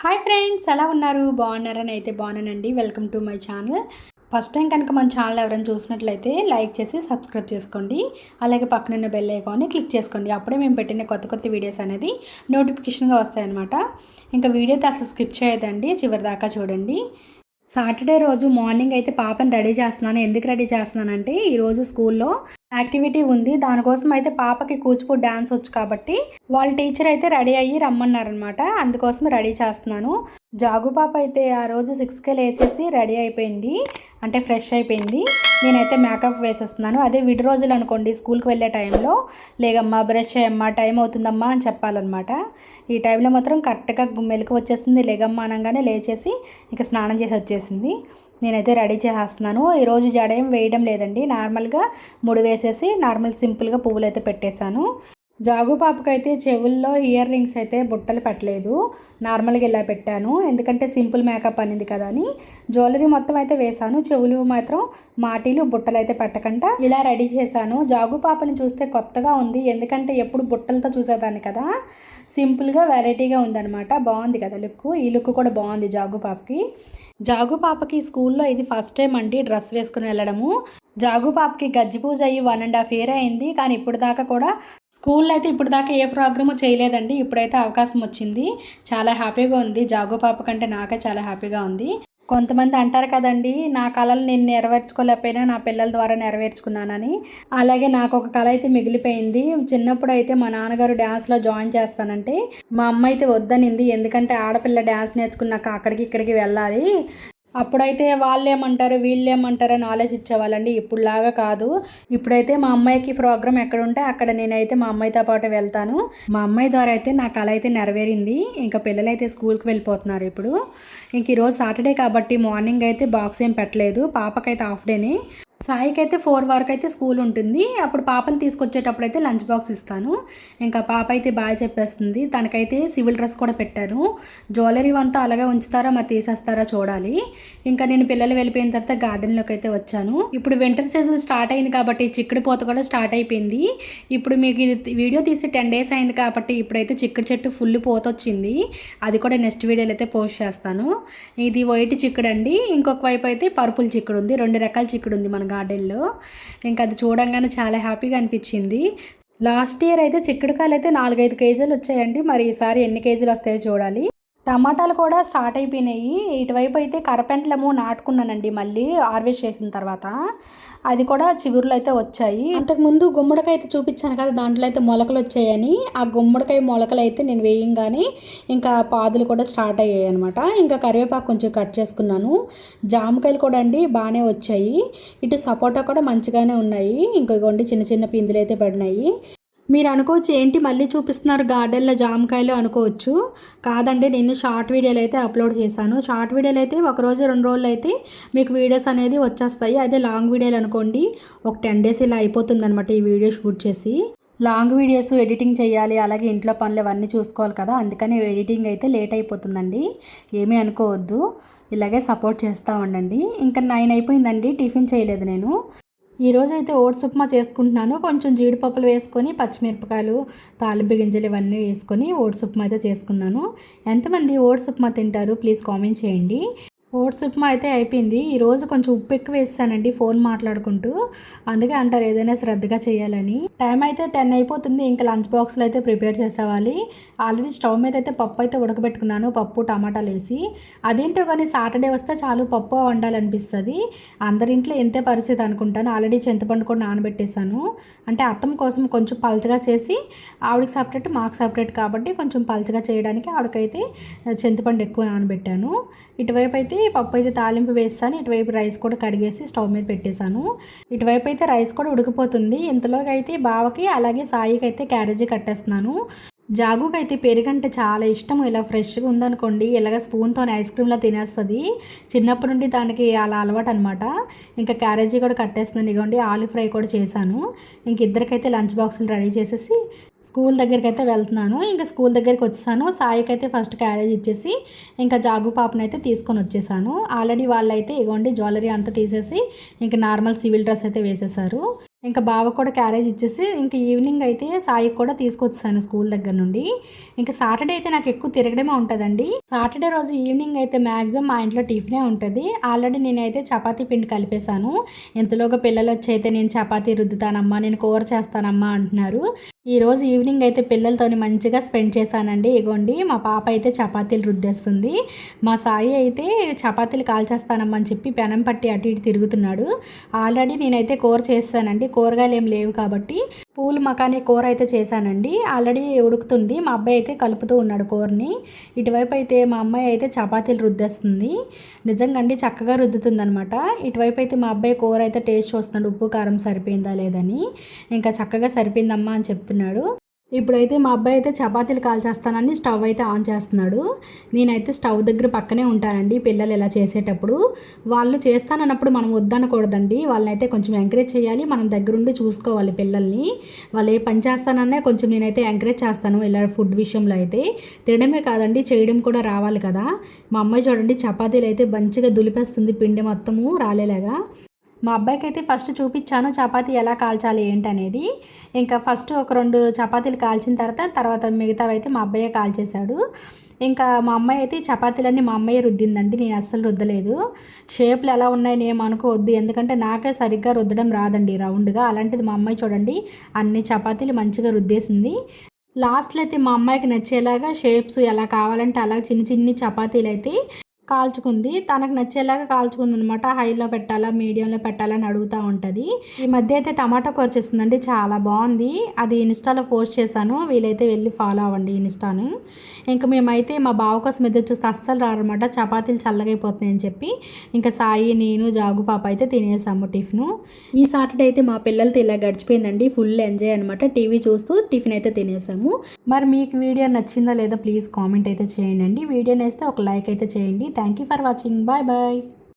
Hi friends, ఎలా ఉన్నారు? బాగున్నారని అయితే బాగున్నానండి. Welcome to my channel. First time కనుక మన ఛానల్ ఎవరైనా చూసినట్లయితే లైక్ చేసి సబ్స్క్రైబ్ చేసుకోండి. అలాగే పక్కనున్న బెల్ ఐకాన్ని క్లిక్ చేసుకోండి. అప్పుడే మేము పెట్టిన కొత్త కొత్త వీడియోస్ అనేది నోటిఫికేషన్గా వస్తాయన్నమాట. ఇంకా వీడియో అయితే అసలు స్కిప్ చేయొద్దండి, చివరి దాకా చూడండి. సాటర్డే రోజు మార్నింగ్ అయితే పాపని రెడీ చేస్తున్నాను. ఎందుకు రెడీ చేస్తున్నానంటే ఈరోజు స్కూల్లో యాక్టివిటీ ఉంది. దానికోసం అయితే పాపకి కూచిపూడి డ్యాన్స్ వచ్చు కాబట్టి వాళ్ళ టీచర్ అయితే రెడీ అయ్యి రమ్మన్నారనమాట. అందుకోసం రెడీ చేస్తున్నాను. జాగు పాప అయితే ఆ రోజు 6కే లేచేసి రెడీ అయిపోయింది, అంటే ఫ్రెష్ అయిపోయింది. నేనైతే మేకప్ వేసేస్తున్నాను. అదే విడి రోజులు అనుకోండి, స్కూల్కి వెళ్ళే టైంలో లేగమ్మా బ్రష్ చేయమ్మా టైం అవుతుందమ్మా అని చెప్పాలన్నమాట. ఈ టైంలో మాత్రం కరెక్ట్గా మెలకు వచ్చేసింది. లేగమ్మా అనగానే లేచేసి ఇక స్నానం చేసి వచ్చేసింది. నేనైతే రెడీ చేసేస్తున్నాను. ఈరోజు జడ ఏం వేయడం లేదండి, నార్మల్గా ముడి వేసేసి నార్మల్ సింపుల్గా పువ్వులు అయితే పెట్టేశాను. జాగు పాపకైతే చెవుల్లో ఇయర్ రింగ్స్ అయితే బుట్టలు పెట్టలేదు, నార్మల్గా ఇలా పెట్టాను. ఎందుకంటే సింపుల్ మేకప్ అనేది కదా అని. జ్యువెలరీ మొత్తం అయితే వేశాను, చెవులు మాత్రం మాటీలు బుట్టలు అయితే పెట్టకుండా ఇలా రెడీ చేశాను. జాగు పాపని చూస్తే కొత్తగా ఉంది, ఎందుకంటే ఎప్పుడు బుట్టలతో చూసేదాన్ని కదా. సింపుల్గా వెరైటీగా ఉందన్నమాట. బాగుంది కదా లుక్. ఈ లుక్ కూడా బాగుంది జాగు పాపకి. జాగు పాపకి స్కూల్లో ఇది ఫస్ట్ టైం అండి డ్రెస్ వేసుకుని వెళ్ళడము. జాగు పాపకి గజ్జి పూజ అయ్యి 1.5 ఇయర్ అయింది. కానీ ఇప్పుడు దాకా కూడా స్కూల్లో అయితే ఇప్పుడు దాకా ఏ ప్రోగ్రాము చేయలేదండి. ఇప్పుడైతే అవకాశం వచ్చింది. చాలా హ్యాపీగా ఉంది. జాగు పాప కంటే నాకే చాలా హ్యాపీగా ఉంది. కొంతమంది అంటారు కదండి, నా కళలు నేను నెరవేర్చుకోలేకపోయినా నా పిల్లల ద్వారా నెరవేర్చుకున్నానని. అలాగే నాకు ఒక కళ అయితే మిగిలిపోయింది. చిన్నప్పుడు అయితే మా నాన్నగారు డ్యాన్స్లో జాయిన్ చేస్తానంటే మా అమ్మ అయితే వద్దనింది. ఎందుకంటే ఆడపిల్ల డ్యాన్స్ నేర్చుకున్నాక అక్కడికి ఇక్కడికి వెళ్ళాలి, అప్పుడైతే వాళ్ళేమంటారు వీళ్ళేమంటారు అని ఆలోచించేవాళ్ళండి. ఇప్పుడులాగా కాదు. ఇప్పుడైతే మా అమ్మాయికి ప్రోగ్రామ్ ఎక్కడ ఉంటే అక్కడ నేనైతే మా అమ్మాయితో పాటు వెళ్తాను. మా అమ్మాయి ద్వారా అయితే నా కళ అయితే నెరవేరింది. ఇంకా పిల్లలైతే స్కూల్కి వెళ్ళిపోతున్నారు ఇప్పుడు. ఇంక ఈరోజు సాటర్డే కాబట్టి మార్నింగ్ అయితే బాక్స్ ఏం పెట్టలేదు. పాపకైతే హాఫ్ డేనే. సాయికి అయితే 4 వరకు అయితే స్కూల్ ఉంటుంది. అప్పుడు పాపని తీసుకొచ్చేటప్పుడు అయితే లంచ్ బాక్స్ ఇస్తాను. ఇంకా పాప అయితే బాగా చెప్పేస్తుంది. తనకైతే సివిల్ డ్రెస్ కూడా పెట్టాను. జ్యువెలరీ అంతా అలాగే ఉంచుతారా మరి తీసేస్తారా చూడాలి. ఇంకా నేను పిల్లలు వెళ్ళిపోయిన తర్వాత గార్డెన్లోకి అయితే వచ్చాను. ఇప్పుడు వింటర్ సీజన్ స్టార్ట్ అయింది కాబట్టి చిక్కుడు పూత కూడా స్టార్ట్ అయిపోయింది. ఇప్పుడు మీకు ఇది వీడియో తీసి 10 డేస్ అయింది కాబట్టి ఇప్పుడైతే చిక్కుడు చెట్టు ఫుల్ పూత వచ్చింది. అది కూడా నెక్స్ట్ వీడియోలో అయితే పోస్ట్ చేస్తాను. ఇది వైట్ చిక్కుడు అండి. ఇంకొక వైపు అయితే పర్పుల్ చిక్కుడు ఉంది. 2 రకాల చిక్కుడు ఉంది మన గార్డెన్లో. ఇంకా అది చూడంగానే చాలా హ్యాపీగా అనిపించింది. లాస్ట్ ఇయర్ అయితే చిక్కుడుకాయలు అయితే 4-5 కేజీలు వచ్చాయండి. మరి ఈసారి ఎన్ని కేజీలు వస్తాయో చూడాలి. టమాటాలు కూడా స్టార్ట్ అయిపోయినాయి. ఇటువైపు అయితే కరపెంట్లము నాటుకున్నానండి, మళ్ళీ హార్వెస్ట్ చేసిన తర్వాత అది కూడా చిగురులు అయితే వచ్చాయి. అంతకుముందు గుమ్మడికాయ అయితే చూపించాను కదా, దాంట్లో అయితే మొలకలు వచ్చాయని. ఆ గుమ్మడికాయ మొలకలు అయితే నేను వేయంగానే ఇంకా పాదులు కూడా స్టార్ట్ అయ్యాయి అనమాట. ఇంకా కరివేపాకు కొంచెం కట్ చేసుకున్నాను. జామకాయలు కూడా అండి బాగానే వచ్చాయి. ఇటు సపోటా కూడా మంచిగానే ఉన్నాయి. ఇంకొకటి చిన్న చిన్న పిందులు అయితే పడినాయి. మీరు అనుకోవచ్చు ఏంటి మళ్ళీ చూపిస్తున్నారు గార్డెన్లో జామకాయలు అనుకోవచ్చు. కాదండి, నేను షార్ట్ వీడియోలు అయితే అప్లోడ్ చేశాను. షార్ట్ వీడియోలు అయితే 1 రోజు 2 రోజులు అయితే మీకు వీడియోస్ అనేది వచ్చేస్తాయి. అదే లాంగ్ వీడియోలు అనుకోండి ఒక 10 డేస్ ఇలా అయిపోతుంది అనమాట ఈ వీడియో షూట్ చేసి. లాంగ్ వీడియోస్ ఎడిటింగ్ చేయాలి, అలాగే ఇంట్లో పనులు అవన్నీ చూసుకోవాలి కదా, అందుకని ఎడిటింగ్ అయితే లేట్ అయిపోతుందండి. ఏమీ అనుకోవద్దు, ఇలాగే సపోర్ట్ చేస్తూ ఉండండి. ఇంకా 9 అయిపోయిందండి, టిఫిన్ చేయలేదు నేను. ఈరోజు అయితే ఓట్స్ ఉప్మా చేసుకుంటున్నాను. కొంచెం జీడిపప్పులు వేసుకొని పచ్చిమిరపకాయలు తాలింపు గింజలు ఇవన్నీ వేసుకొని ఓట్స్ ఉప్మా అయితే చేసుకున్నాను. ఎంతమంది ఓట్స్ ఉప్మా తింటారు ప్లీజ్ కామెంట్ చేయండి. ఓట్స్ ఉప్మా అయితే అయిపోయింది. ఈరోజు కొంచెం ఉప్పు ఎక్కువ వేస్తానండి ఫోన్ మాట్లాడుకుంటూ, అందుకే అంటారు ఏదైనా శ్రద్ధగా చేయాలని. టైం అయితే 10 అయిపోతుంది. ఇంకా లంచ్ బాక్స్లో అయితే ప్రిపేర్ చేసేవాలి. ఆల్రెడీ స్టవ్ మీద అయితే పప్పు అయితే ఉడకబెట్టుకున్నాను, పప్పు టమాటాలు వేసి. అదేంటో కానీ సాటర్డే వస్తే చాలు పప్పు వండాలనిపిస్తుంది. అందరింట్లో ఎంతే పరిస్థితి అనుకుంటాను. ఆల్రెడీ చింతపండు కూడా నానబెట్టేశాను. అంటే అత్తం కోసం కొంచెం పలచగా చేసి, ఆవిడకి సపరేట్ మాకు సపరేట్ కాబట్టి కొంచెం పలచగా చేయడానికి ఆవిడకైతే చింతపండు ఎక్కువ నానబెట్టాను. ఇటువైపు అయితే పప్పు అయితే తాలింపు వేస్తాను. ఇటువైపు రైస్ కూడా కడిగేసి స్టవ్ మీద పెట్టేశాను. ఇటువైపు అయితే రైస్ కూడా ఉడికిపోతుంది. ఇంతలోకి అయితే బావకి అలాగే సాయికి అయితే క్యారేజీ కట్టేస్తున్నాను. జాగుకి అయితే పెరుగంటే చాలా ఇష్టం. ఇలా ఫ్రెష్గా ఉందనుకోండి ఇలాగ స్పూన్తో ఐస్ క్రీమ్లా తినేస్తుంది. చిన్నప్పటి నుండి దానికి అలా అలవాటు అనమాట. ఇంకా క్యారేజీ కూడా కట్టేస్తున్నాను. ఇదిగోండి ఆలు ఫ్రై కూడా చేశాను. ఇంక ఇద్దరికైతే లంచ్ బాక్సులు రెడీ చేసేసి స్కూల్ దగ్గరికి అయితే వెళ్తున్నాను. ఇంకా స్కూల్ దగ్గరికి వచ్చేసాను. సాయికి అయితే ఫస్ట్ క్యారేజ్ ఇచ్చేసి ఇంకా జాగు పాపను అయితే తీసుకొని వచ్చేసాను. ఆల్రెడీ వాళ్ళైతే ఇగోండి జ్యువెలరీ అంతా తీసేసి ఇంకా నార్మల్ సివిల్ డ్రెస్ అయితే వేసేసారు. ఇంకా బావ కూడా క్యారేజ్ ఇచ్చేసి ఇంక ఈవినింగ్ అయితే సాయికి కూడా తీసుకొచ్చాను స్కూల్ దగ్గర నుండి. ఇంకా సాటర్డే అయితే నాకు ఎక్కువ తిరగడమే ఉంటుందండి. సాటర్డే రోజు ఈవినింగ్ అయితే మ్యాక్సిమం మా ఇంట్లో టిఫినే ఉంటుంది. ఆల్రెడీ నేనైతే చపాతీ పిండి కలిపేశాను. ఇంతలోగా పిల్లలు వచ్చి అయితే నేను చపాతీ రుద్దుతానమ్మా, నేను కూర చేస్తానమ్మా అంటున్నారు. ఈరోజు ఈవినింగ్ అయితే పిల్లలతోని మంచిగా స్పెండ్ చేశానండి. ఇగోండి మా పాప అయితే చపాతీలు రుద్దేస్తుంది. మా సాయి అయితే చపాతీలు కాల్చేస్తానమ్మని చెప్పి పెనం పట్టి అటు ఇటు తిరుగుతున్నాడు. ఆల్రెడీ నేనైతే కూర చేస్తానండి. కూరగాయలు ఏం లేవు కాబట్టి పూలు మకానీ కూర అయితే చేశానండి. ఆల్రెడీ ఉడుకుతుంది. మా అబ్బాయి అయితే కలుపుతూ ఉన్నాడు కూరని. ఇటువైపు అయితే మా అమ్మాయి అయితే చపాతీలు రుద్దేస్తుంది. నిజంగా అండి చక్కగా రుద్దుతుంది అనమాట. ఇటువైపు అయితే మా అబ్బాయి కూర అయితే టేస్ట్ చూస్తున్నాడు, ఉప్పు కారం సరిపోయిందా లేదని. ఇంకా చక్కగా సరిపోయిందమ్మా అని చెప్తున్నాడు. ఇప్పుడైతే మా అబ్బాయి అయితే చపాతీలు కాల్చేస్తానని స్టవ్ అయితే ఆన్ చేస్తున్నాడు. నేనైతే స్టవ్ దగ్గర పక్కనే ఉంటానండి పిల్లలు ఇలా చేసేటప్పుడు. వాళ్ళు చేస్తానన్నప్పుడు మనం వద్దనకూడదండి. వాళ్ళనైతే కొంచెం ఎంకరేజ్ చేయాలి, మనం దగ్గరుండి చూసుకోవాలి పిల్లల్ని. వాళ్ళు ఏ పని చేస్తానన్నా కొంచెం నేనైతే ఎంకరేజ్ చేస్తాను ఇలా ఫుడ్ విషయంలో అయితే. తినడమే కాదండి చేయడం కూడా రావాలి కదా. మా అమ్మాయి చూడండి చపాతీలు అయితే మంచిగా దులిపేస్తుంది పిండి మొత్తము రాలేలాగా. మా అబ్బాయికి అయితే ఫస్ట్ చూపించాను చపాతీ ఎలా కాల్చాలి ఏంటనేది. ఇంకా ఫస్ట్ ఒక 2 చపాతీలు కాల్చిన తర్వాత మిగతావి అయితే మా అబ్బాయే కాల్చేశాడు. ఇంకా మా అమ్మాయి అయితే చపాతీలన్నీ మా అమ్మాయి రుద్దిందండి, నేను అస్సలు రుద్దలేదు. షేప్లు ఎలా ఉన్నాయని ఏం అనుకోవద్దు, ఎందుకంటే నాకే సరిగ్గా రుద్దడం రాదండి రౌండ్గా. అలాంటిది మా అమ్మాయి చూడండి అన్ని చపాతీలు మంచిగా రుద్దేసింది. లాస్ట్లో అయితే మా అమ్మాయికి నచ్చేలాగా షేప్స్ ఎలా కావాలంటే అలా చిన్ని చిన్ని చపాతీలు అయితే కాల్చుకుంది. తనకు నచ్చేలాగా కాల్చుకుందనమాట. హైలో పెట్టాలా, మీడియంలో పెట్టాలా అని అడుగుతూ ఉంటుంది. ఈ మధ్య అయితే టమాటా కూర చేస్తుందండి, చాలా బాగుంది. అది ఇన్స్టాలో పోస్ట్ చేశాను, వీలైతే వెళ్ళి ఫాలో అవ్వండి ఇన్స్టాను. ఇంకా మేమైతే మా బావ కోసం ఎదురు చూస్తే అస్సలు రారనమాట, చపాతీలు చల్లగైపోతున్నాయి అని చెప్పి. ఇంకా సాయి, నేను, జాగు పాప అయితే తినేసాము టిఫిన్. ఈ సాటర్డే అయితే మా పిల్లలతో ఇలా గడిచిపోయిందండి. ఫుల్ ఎంజాయ్ అనమాట. టీవీ చూస్తూ టిఫిన్ అయితే తినేసాము. మరి మీకు వీడియో నచ్చిందా లేదా ప్లీజ్ కామెంట్ అయితే చేయండి. వీడియో నేస్తే ఒక లైక్ అయితే చేయండి. Thank you for watching. Bye bye.